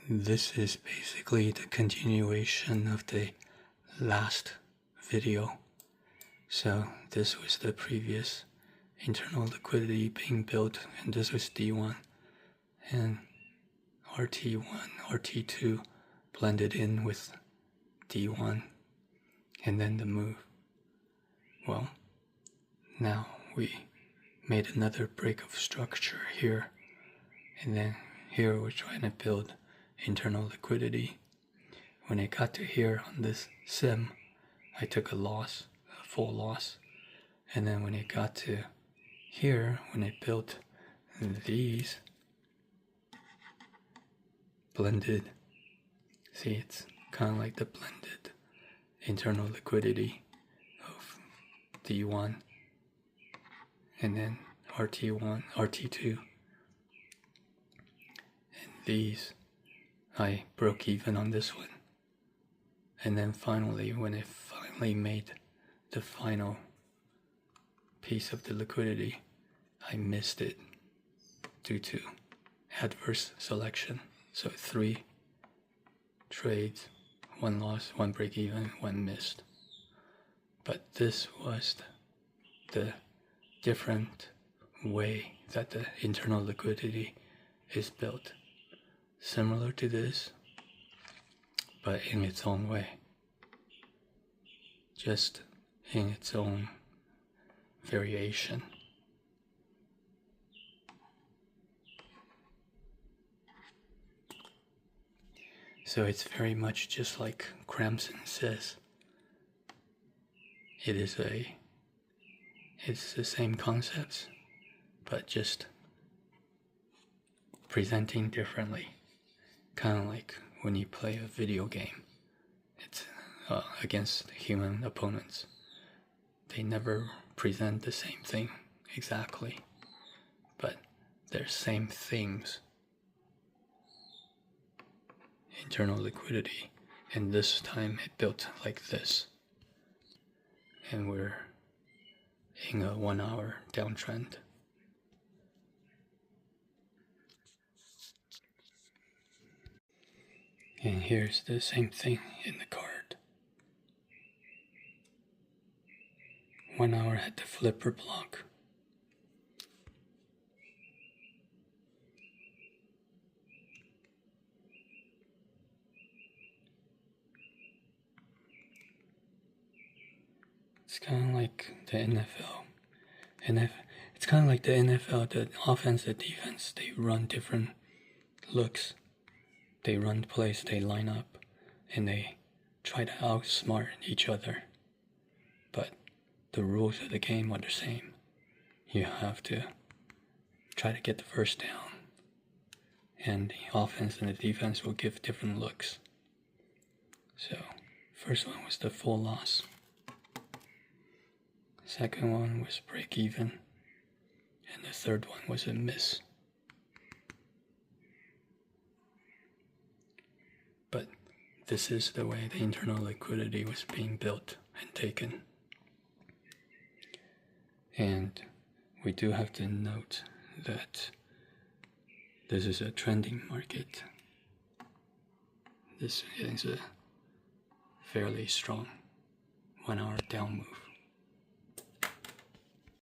This is basically the continuation of the last video. So this was the previous internal liquidity being built, and this was D1, and RT1, RT2 blended in with D1, and then the move. Well, now we made another break of structure here, and then here we're trying to build internal liquidity. When it got to here on this sim, I took a loss, a full loss, and then when it got to here, when it built these blended, see, it's kind of like the blended internal liquidity of D1 and then RT1, RT2, and these I broke even on this one. And then finally, when it finally made the final piece of the liquidity, I missed it due to adverse selection. So 3 trades, 1 loss, 1 break even, 1 missed. But this was the different way that the internal liquidity is built. Similar to this, but in its own way. Just in its own variation. So it's very much just like Cramson says. It's the same concepts, but just presenting differently. Kind of like when you play a video game. It's against human opponents. They never present the same thing exactly, but they're same things. Internal liquidity, and this time it built like this. And we're in a 1 hour downtrend. And here's the same thing in the card. 1 hour had the flipper block. It's kind of like the NFL. It's kind of like the NFL, the offense, the defense, they run different looks. They run plays, they line up, and they try to outsmart each other. But the rules of the game are the same. You have to try to get the first down, and the offense and the defense will give different looks. So, first one was the full loss. Second one was break even, and the third one was a miss. But this is the way the internal liquidity was being built and taken. And we do have to note that this is a trending market. This is a fairly strong 1 hour down move.